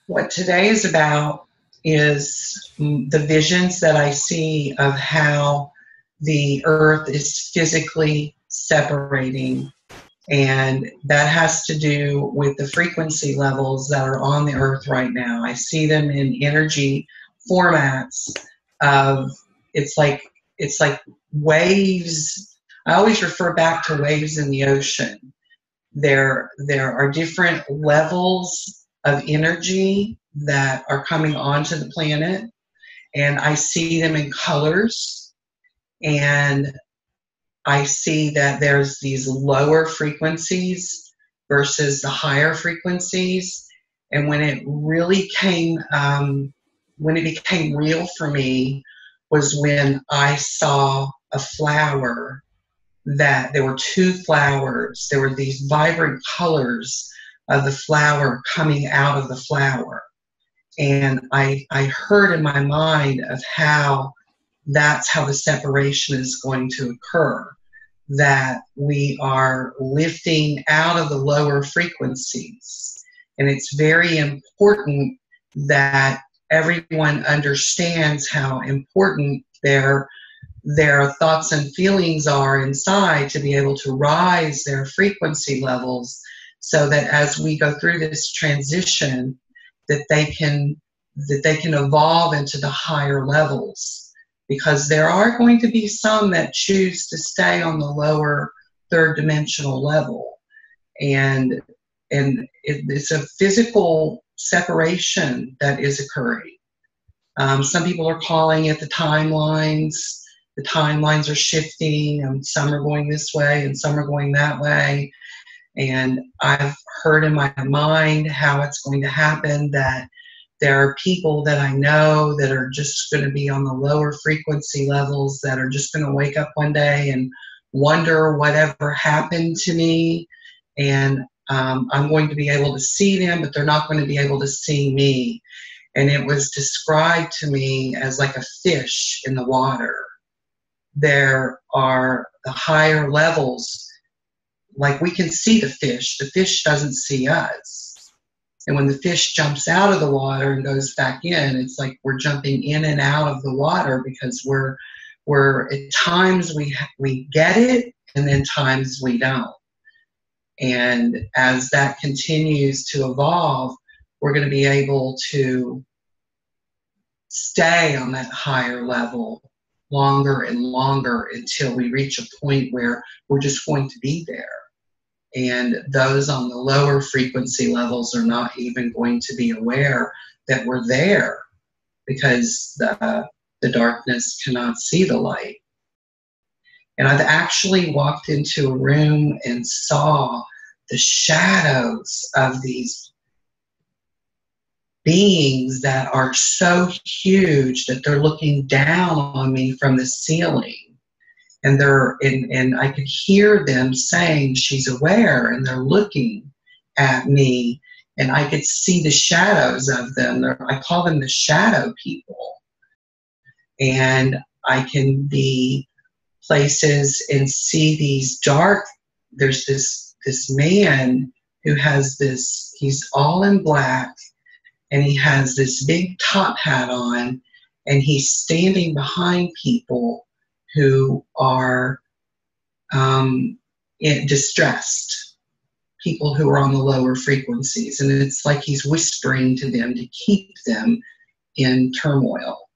What today is about is the visions that I see of how the earth is physically separating. And that has to do with the frequency levels that are on the earth right now. I see them in energy formats of it's like waves. I always refer back to waves in the ocean. There are different levels of energy that are coming onto the planet, and I see them in colors, and I see that there's these lower frequencies versus the higher frequencies. And when it became real for me was when I saw a flower, that there were two flowers. There were these vibrant colors of the flower coming out of the flower. And I heard in my mind of how that's how the separation is going to occur, that we are lifting out of the lower frequencies. And it's very important that everyone understands how important their thoughts and feelings are inside to be able to rise their frequency levels, so that as we go through this transition, that they can evolve into the higher levels. Because there are going to be some that choose to stay on the lower third dimensional level. And it's a physical separation that is occurring. Some people are calling it the timelines. The timelines are shifting, and some are going this way and some are going that way. And I've heard in my mind how it's going to happen, that there are people that I know that are just going to be on the lower frequency levels, that are just going to wake up one day and wonder whatever happened to me. And I'm going to be able to see them, but they're not going to be able to see me. And it was described to me as like a fish in the water. There are the higher levels, like we can see the fish doesn't see us. And when the fish jumps out of the water and goes back in, it's like we're jumping in and out of the water, because we're at times we get it, and then times we don't. And as that continues to evolve, we're going to be able to stay on that higher level longer and longer until we reach a point where we're just going to be there. And those on the lower frequency levels are not even going to be aware that we're there, because the darkness cannot see the light. And I've actually walked into a room and saw the shadows of these beings that are so huge that they're looking down on me from the ceiling. And I could hear them saying, "She's aware," and they're looking at me, and I could see the shadows of them. I call them the shadow people. And I can be places and see these dark. There's this man who has this. He's all in black, and he has this big top hat on, and he's standing behind people who are distressed, people who are on the lower frequencies. And it's like he's whispering to them to keep them in turmoil.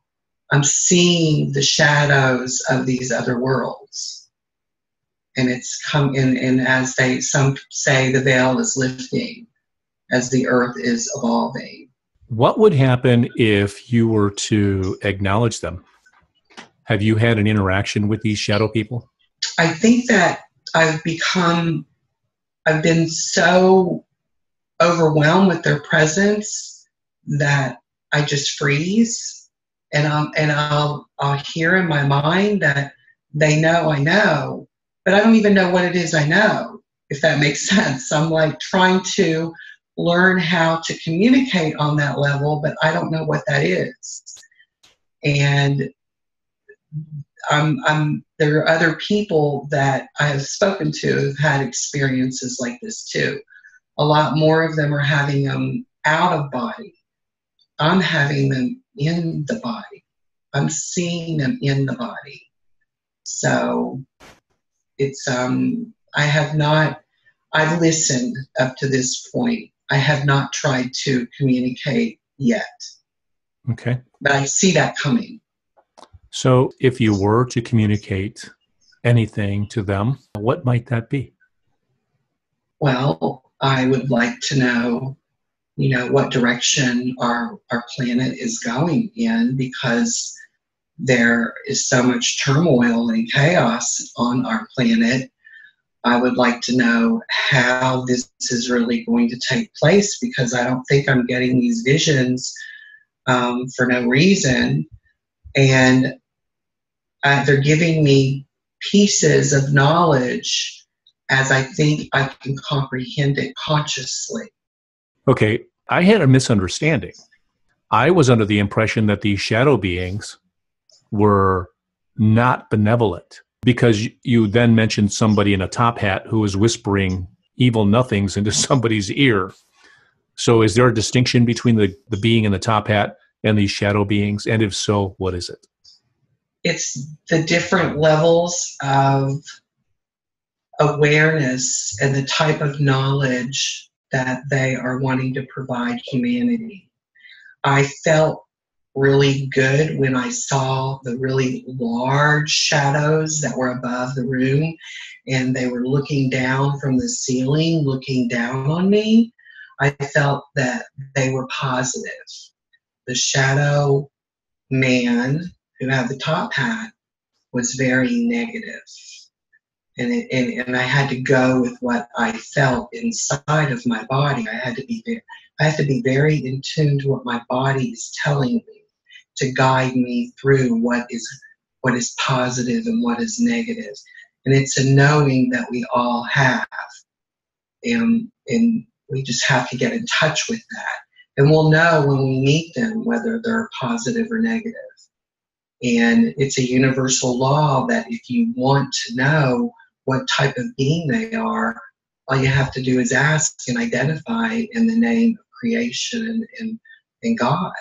I'm seeing the shadows of these other worlds. And it's come in, and as some say, the veil is lifting as the earth is evolving. What would happen if you were to acknowledge them? Have you had an interaction with these shadow people? I think that I've been so overwhelmed with their presence that I just freeze, and I'll hear in my mind that they know I know, but I don't even know what it is I know, if that makes sense. I'm like trying to learn how to communicate on that level, but I don't know what that is. And there are other people that I have spoken to who've had experiences like this too. A lot more of them are having them out of body. I'm having them in the body. I'm seeing them in the body. So it's, I've listened up to this point. I have not tried to communicate yet. Okay. But I see that coming. So if you were to communicate anything to them, what might that be? Well, I would like to know, what direction our planet is going in, because there is so much turmoil and chaos on our planet. I would like to know how this is really going to take place, because I don't think I'm getting these visions for no reason. And they're giving me pieces of knowledge as I think I can comprehend it consciously. Okay, I had a misunderstanding. I was under the impression that these shadow beings were not benevolent, because you then mentioned somebody in a top hat who was whispering evil nothings into somebody's ear. So is there a distinction between the being in the top hat and these shadow beings? And if so, what is it? It's the different levels of awareness and the type of knowledge that they are wanting to provide humanity. I felt really good when I saw the really large shadows that were above the room, and they were looking down from the ceiling, looking down on me. I felt that they were positive. The shadow man who had the top hat was very negative. And I had to go with what I felt inside of my body. I had to be very in tune to what my body is telling me, to guide me through what is positive and what is negative. And it's a knowing that we all have, and we just have to get in touch with that. And we'll know when we meet them whether they're positive or negative. And it's a universal law that if you want to know what type of being they are, all you have to do is ask and identify in the name of creation and God.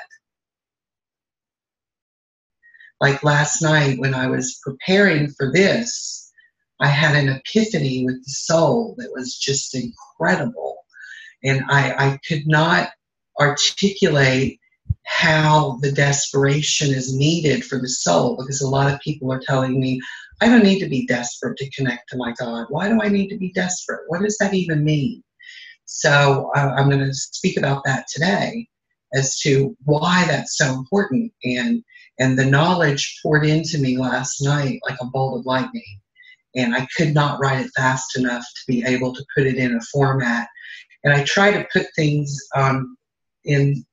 Like last night when I was preparing for this, I had an epiphany with the soul that was just incredible. And I could not articulate how the desperation is needed for the soul, because a lot of people are telling me, I don't need to be desperate to connect to my God. Why do I need to be desperate? What does that even mean? So I'm going to speak about that today as to why that's so important. And the knowledge poured into me last night like a bolt of lightning. And I could not write it fast enough to be able to put it in a format. And I try to put things in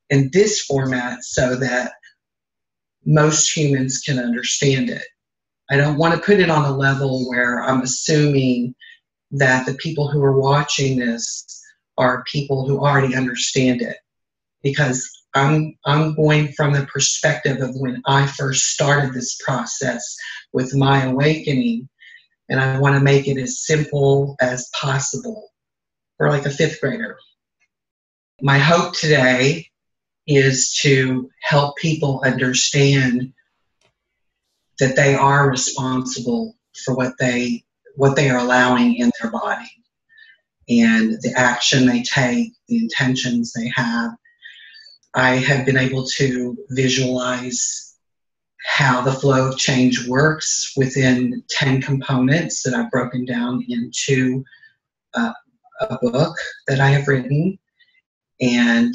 this format so that most humans can understand it. I don't want to put it on a level where I'm assuming that the people who are watching this are people who already understand it, because I'm going from the perspective of when I first started this process with my awakening, and I want to make it as simple as possible for like a fifth grader. My hope today is to help people understand that they are responsible for what they are allowing in their body, and the action they take, the intentions they have. I have been able to visualize how the flow of change works within 10 components that I've broken down into a book that I have written. And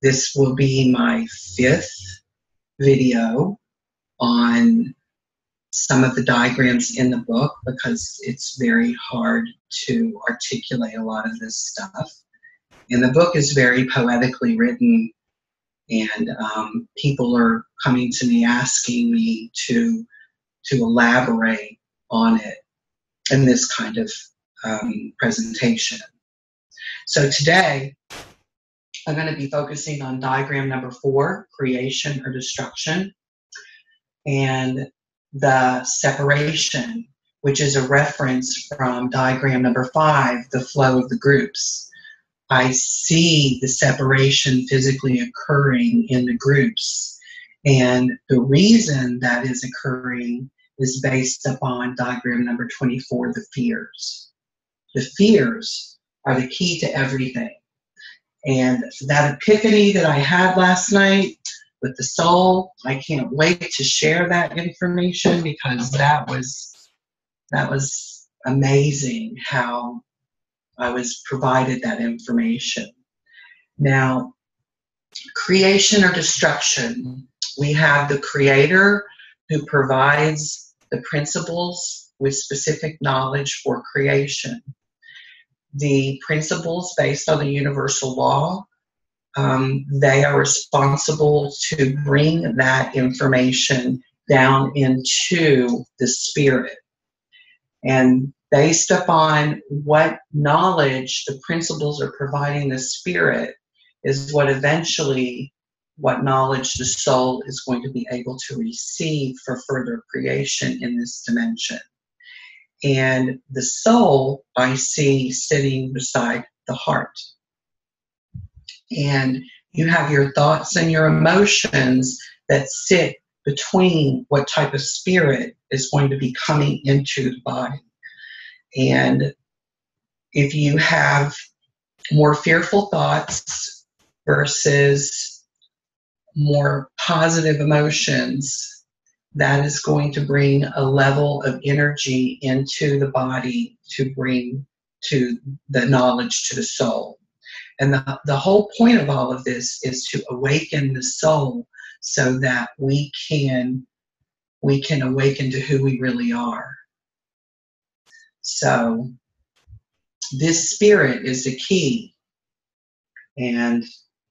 this will be my 5th video on some of the diagrams in the book, because it's very hard to articulate a lot of this stuff. And the book is very poetically written, and people are coming to me asking me to elaborate on it in this kind of presentation. So today, I'm going to be focusing on diagram number 4, creation or destruction, and the separation, which is a reference from diagram number 5, the flow of the groups. I see the separation physically occurring in the groups. And the reason that is occurring is based upon diagram number 24, the fears. The fears are the key to everything. And that epiphany that I had last night with the soul, I can't wait to share that information, because that was amazing how I was provided that information. Now, creation or destruction, we have the creator who provides the principles with specific knowledge for creation. The principles based on the universal law, they are responsible to bring that information down into the spirit. And based upon what knowledge the principles are providing the spirit is what knowledge the soul is going to be able to receive for further creation in this dimension. And the soul I see sitting beside the heart. And you have your thoughts and your emotions that sit between what type of spirit is going to be coming into the body. And if you have more fearful thoughts versus more positive emotions, that is going to bring a level of energy into the body to bring to the knowledge to the soul. And the whole point of all of this is to awaken the soul so that we can awaken to who we really are. So this spirit is the key. And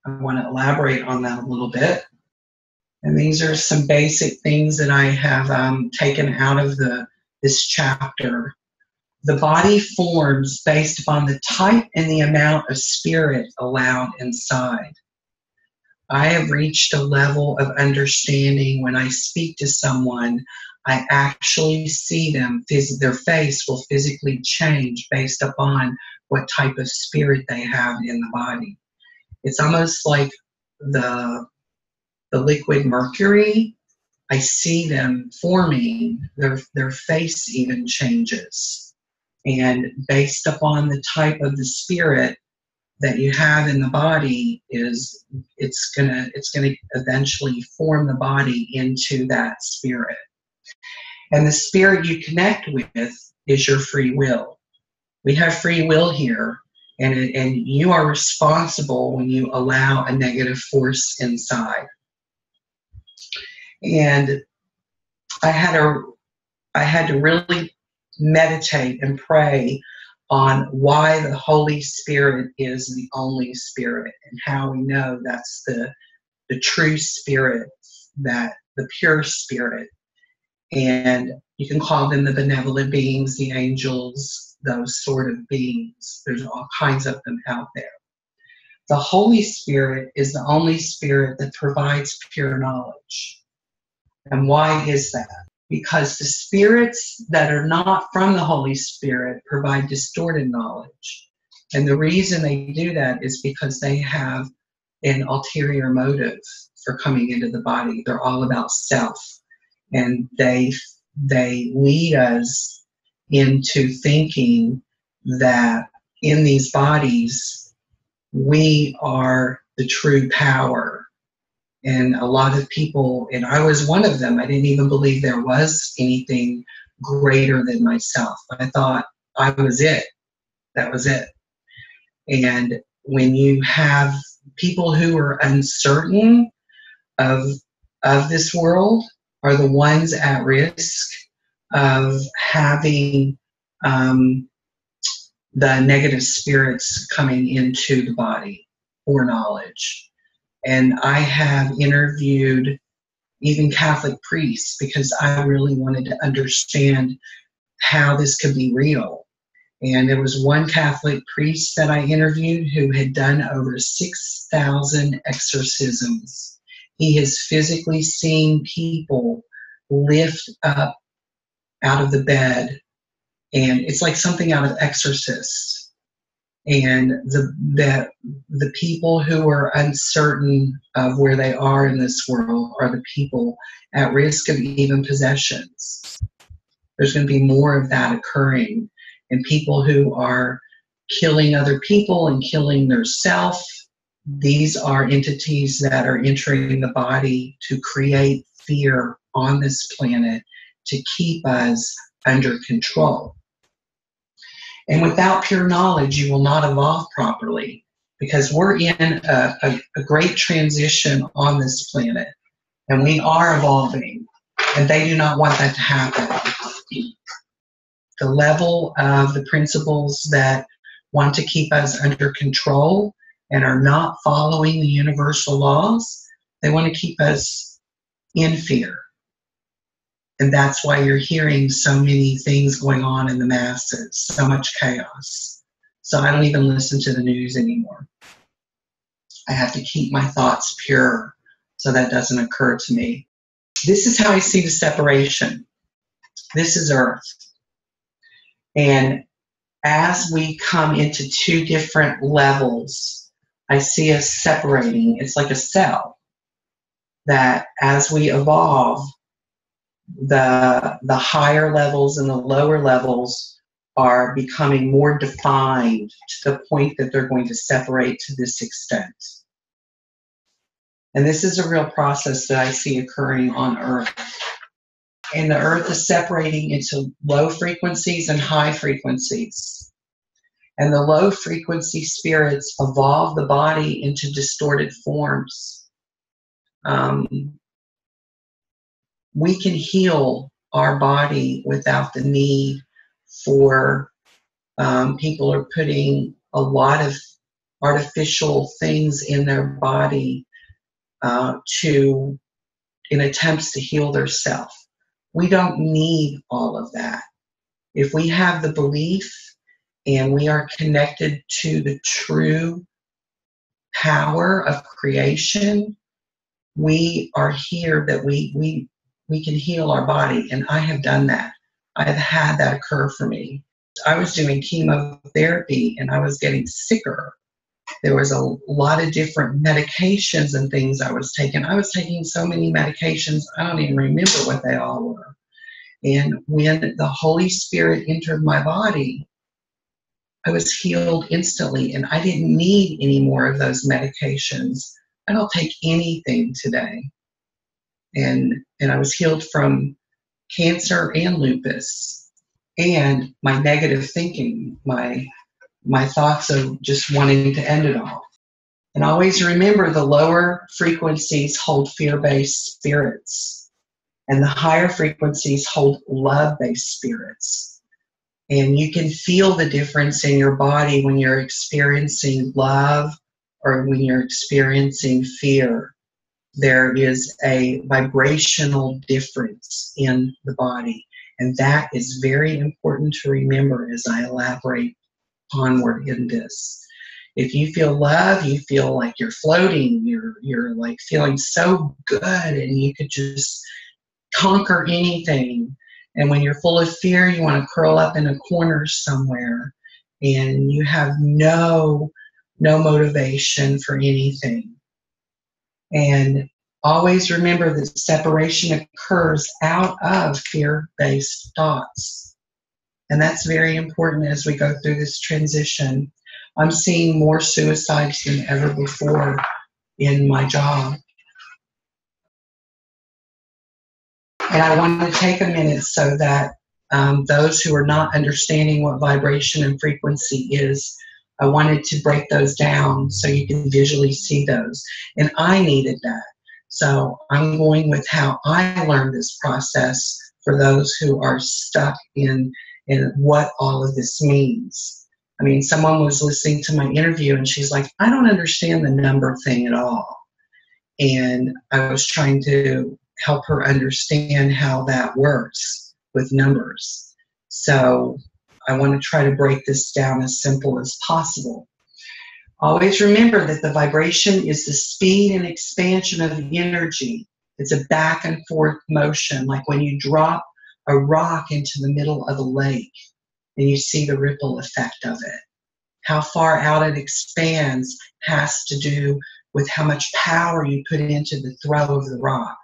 I want to elaborate on that a little bit. And these are some basic things that I have taken out of this chapter. The body forms based upon the type and the amount of spirit allowed inside. I have reached a level of understanding when I speak to someone, I actually see them, their face will physically change based upon what type of spirit they have in the body. It's almost like the liquid mercury. I see them forming, their face even changes. And based upon the type of the spirit that you have in the body, it's gonna eventually form the body into that spirit. And the spirit you connect with is your free will. We have free will here, and you are responsible when you allow a negative force inside. And I had to really meditate and pray on why the Holy Spirit is the only spirit, and how we know that's the true spirit, that the pure spirit. And you can call them the benevolent beings, the angels, those sort of beings. There's all kinds of them out there. The Holy Spirit is the only spirit that provides pure knowledge. And why is that? Because the spirits that are not from the Holy Spirit provide distorted knowledge. And the reason they do that is because they have an ulterior motive for coming into the body. They're all about self. And they lead us into thinking that in these bodies, we are the true power. And a lot of people, and I was one of them, I didn't even believe there was anything greater than myself. I thought I was it. That was it. And when you have people who are uncertain of this world, are the ones at risk of having the negative spirits coming into the body for knowledge. And I have interviewed even Catholic priests because I really wanted to understand how this could be real. And there was one Catholic priest that I interviewed who had done over 6,000 exorcisms. He has physically seen people lift up out of the bed, and it's like something out of Exorcist. And the people who are uncertain of where they are in this world are the people at risk of even possessions. There's going to be more of that occurring. And people who are killing other people and killing their self, these are entities that are entering the body to create fear on this planet to keep us under control. And without pure knowledge, you will not evolve properly, because we're in a great transition on this planet, and we are evolving, and they do not want that to happen. The level of the principles that want to keep us under control and are not following the universal laws, they want to keep us in fear. And that's why you're hearing so many things going on in the masses, so much chaos. So I don't even listen to the news anymore. I have to keep my thoughts pure so that doesn't occur to me. This is how I see the separation. This is Earth. And as we come into two different levels, I see us separating. It's like a cell that as we evolve, the higher levels and the lower levels are becoming more defined to the point that they're going to separate to this extent. And this is a real process that I see occurring on Earth. And the Earth is separating into low frequencies and high frequencies. And the low frequency spirits evolve the body into distorted forms. We can heal our body without the need for people are putting a lot of artificial things in their body in attempts to heal their self. We don't need all of that. If we have the belief and we are connected to the true power of creation, we are here that we can heal our body. And I have done that. I've had that occur for me. I was doing chemotherapy and I was getting sicker. There was a lot of different medications and things I was taking. I was taking so many medications, I don't even remember what they all were. And when the Holy Spirit entered my body, I was healed instantly, and I didn't need any more of those medications. I don't take anything today. And I was healed from cancer and lupus, and my negative thinking, my thoughts of just wanting to end it all. And always remember, the lower frequencies hold fear-based spirits, and the higher frequencies hold love-based spirits. And you can feel the difference in your body when you're experiencing love or when you're experiencing fear. There is a vibrational difference in the body. And that is very important to remember as I elaborate onward in this. If you feel love, you feel like you're floating, you're like feeling so good and you could just conquer anything. And when you're full of fear, you want to curl up in a corner somewhere and you have no motivation for anything. And always remember that separation occurs out of fear-based thoughts. And that's very important as we go through this transition. I'm seeing more suicides than ever before in my job. And I want to take a minute so that those who are not understanding what vibration and frequency is, I wanted to break those down so you can visually see those. And I needed that. So I'm going with how I learned this process for those who are stuck in what all of this means. I mean, someone was listening to my interview and she's like, I don't understand the number thing at all. And I was trying to help her understand how that works with numbers. So I want to try to break this down as simple as possible. Always remember that the vibration is the speed and expansion of the energy. It's a back and forth motion, like when you drop a rock into the middle of a lake and you see the ripple effect of it. How far out it expands has to do with how much power you put into the throw of the rock.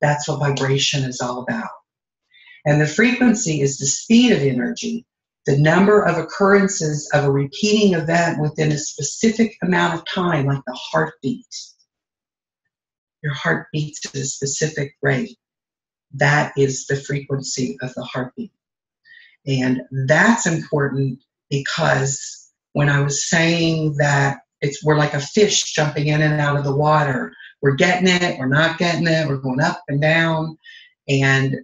That's what vibration is all about. And the frequency is the speed of energy, the number of occurrences of a repeating event within a specific amount of time, like the heartbeat. Your heart beats at a specific rate. That is the frequency of the heartbeat. And that's important because when I was saying that we're like a fish jumping in and out of the water. We're getting it, we're not getting it, we're going up and down. And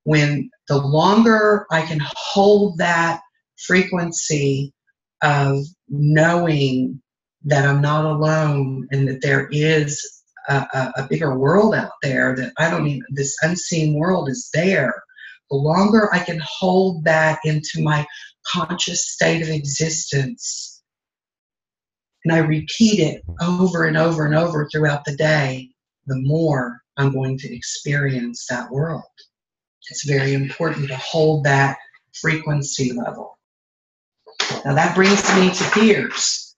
when the longer I can hold that frequency of knowing that I'm not alone and that there is a bigger world out there, that this unseen world is there, the longer I can hold that into my conscious state of existence, and I repeat it over and over and over throughout the day, the more I'm going to experience that world. It's very important to hold that frequency level. Now that brings me to fears.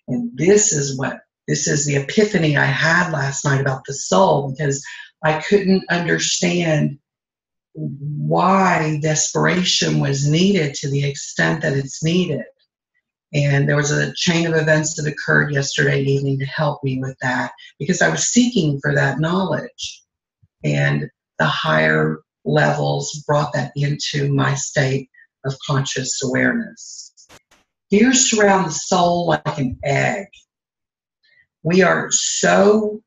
And this is the epiphany I had last night about the soul, because I couldn't understand why desperation was needed to the extent that it's needed. And there was a chain of events that occurred yesterday evening to help me with that, because I was seeking for that knowledge. And the higher levels brought that into my state of conscious awareness. Fears surround the soul like an egg. We are so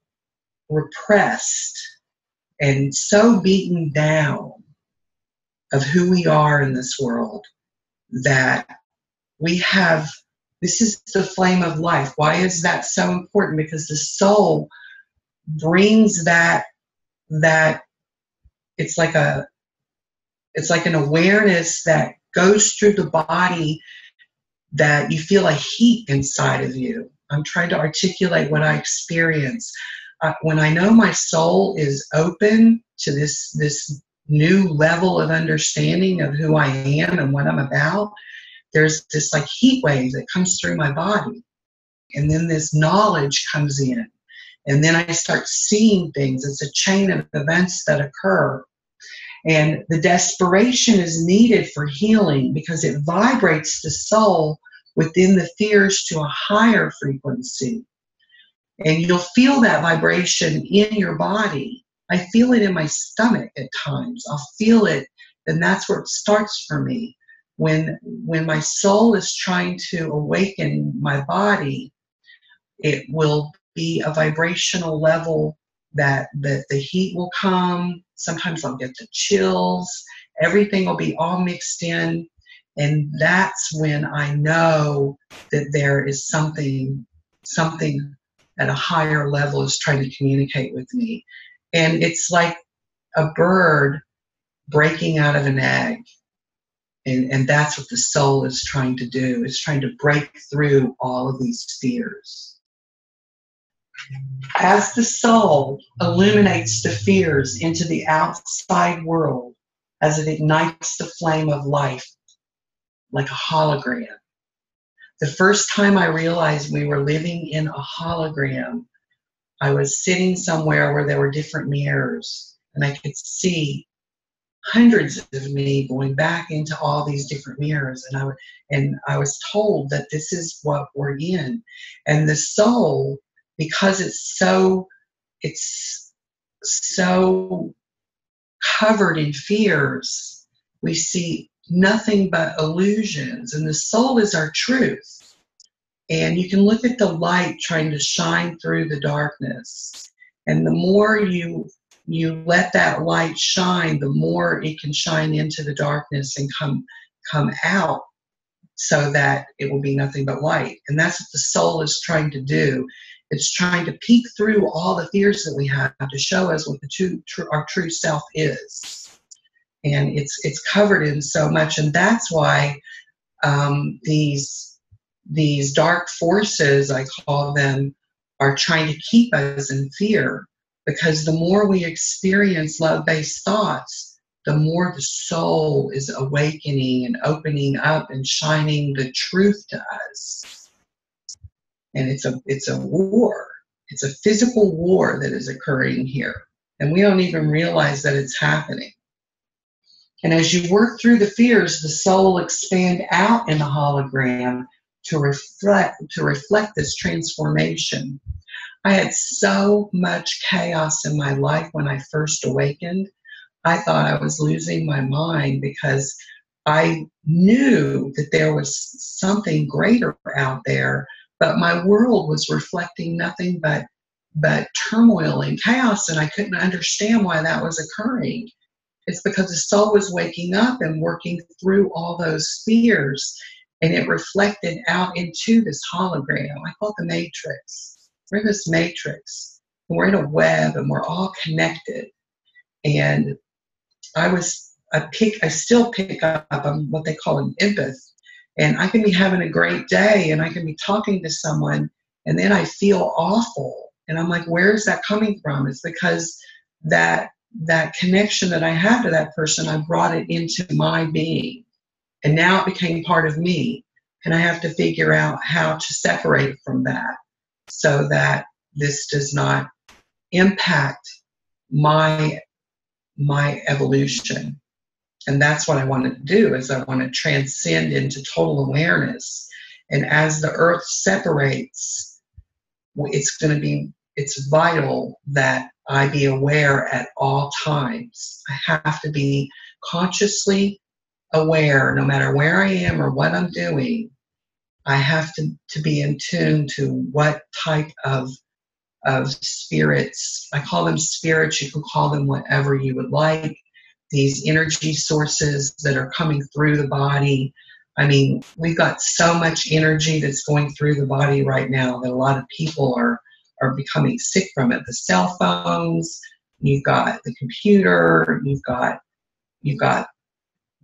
repressed and so beaten down of who we are in this world that this is the flame of life. Why is that so important? Because the soul brings that it's like an awareness that goes through the body, that you feel a heat inside of you. I'm trying to articulate what I experience. When I know my soul is open to this new level of understanding of who I am and what I'm about, there's this like heat wave that comes through my body. And then this knowledge comes in. And then I start seeing things. It's a chain of events that occur. And the desperation is needed for healing because it vibrates the soul within the fears to a higher frequency. And you'll feel that vibration in your body. I feel it in my stomach at times. I'll feel it, and that's where it starts for me. When my soul is trying to awaken my body, it will be a vibrational level that the heat will come. Sometimes I'll get the chills. Everything will be all mixed in. And that's when I know that there is something at a higher level is trying to communicate with me. And it's like a bird breaking out of an egg. And that's what the soul is trying to do. It's trying to break through all of these fears. As the soul illuminates the fears into the outside world, as it ignites the flame of life like a hologram. The first time I realized we were living in a hologram, I was sitting somewhere where there were different mirrors, and I could see hundreds of me going back into all these different mirrors, and I was told that this is what we're in. And the soul, because it's so covered in fears, we see nothing but illusions, and the soul is our truth. And you can look at the light trying to shine through the darkness, and the more you let that light shine, the more it can shine into the darkness and come out, so that it will be nothing but light. And that's what the soul is trying to do. It's trying to peek through all the fears that we have to show us what our true self is. And it's covered in so much, and that's why these dark forces, I call them, are trying to keep us in fear. Because the more we experience love-based thoughts, the more the soul is awakening and opening up and shining the truth to us. And it's a war. It's a physical war that is occurring here. And we don't even realize that it's happening. And as you work through the fears, the soul will expand out in the hologram to reflect this transformation. I had so much chaos in my life when I first awakened. I thought I was losing my mind because I knew that there was something greater out there, but my world was reflecting nothing but turmoil and chaos, and I couldn't understand why that was occurring. It's because the soul was waking up and working through all those fears, and it reflected out into this hologram. I call it the matrix. We're in this matrix, and we're in a web, and we're all connected. And I still pick up on what they call an empath. And I can be having a great day, and I can be talking to someone, and then I feel awful. And I'm like, where is that coming from? It's because that connection that I had to that person, I brought it into my being. And now it became part of me. And I have to figure out how to separate from that so that this does not impact my evolution. And that's what I wanted to do, is I want to transcend into total awareness. And as the earth separates, it's vital that I be aware at all times. I have to be consciously aware, no matter where I am or what I'm doing. I have to be in tune to what type of spirits. I call them spirits. You can call them whatever you would like. These energy sources that are coming through the body. I mean, we've got so much energy that's going through the body right now that a lot of people are becoming sick from it. The cell phones, you've got the computer, you've got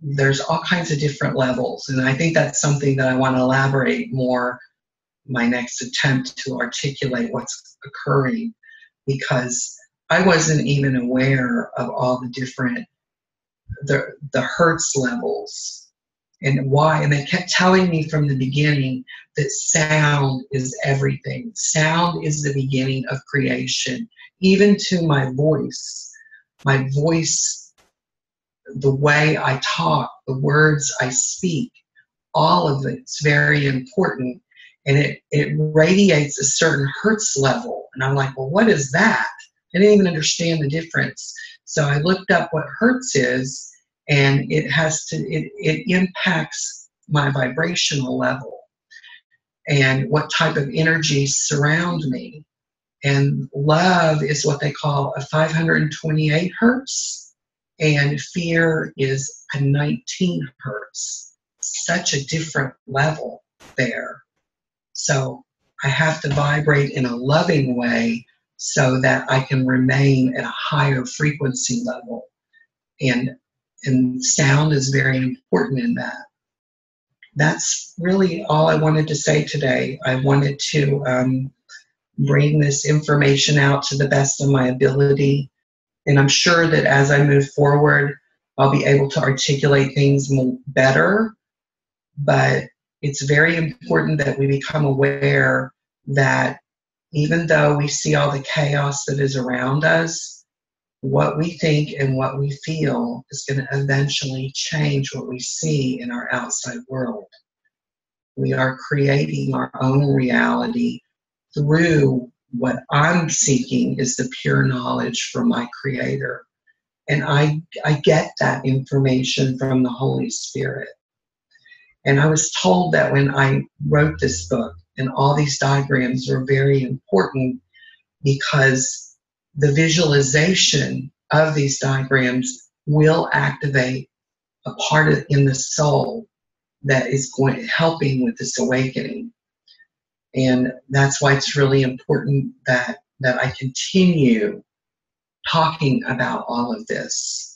there's all kinds of different levels. And I think that's something that I want to elaborate more, my next attempt to articulate what's occurring, because I wasn't even aware of all the different, the hertz levels and why. And they kept telling me from the beginning that sound is everything. Sound is the beginning of creation, even to my voice. My voice, the way I talk, the words I speak, all of it's very important. And it radiates a certain hertz level. And I'm like, well, what is that? I didn't even understand the difference. So I looked up what hertz is, and it impacts my vibrational level and what type of energies surround me. And love is what they call a 528 hertz. And fear is a 19 hertz. Such a different level there. So I have to vibrate in a loving way so that I can remain at a higher frequency level. And sound is very important in that. That's really all I wanted to say today. I wanted to bring this information out to the best of my ability. And I'm sure that as I move forward, I'll be able to articulate things better. But it's very important that we become aware that even though we see all the chaos that is around us, what we think and what we feel is going to eventually change what we see in our outside world. We are creating our own reality through what I'm seeking is the pure knowledge from my Creator. And I get that information from the Holy Spirit. And I was told that when I wrote this book, and all these diagrams are very important because the visualization of these diagrams will activate a part in the soul that is helping with this awakening. And that's why it's really important that I continue talking about all of this.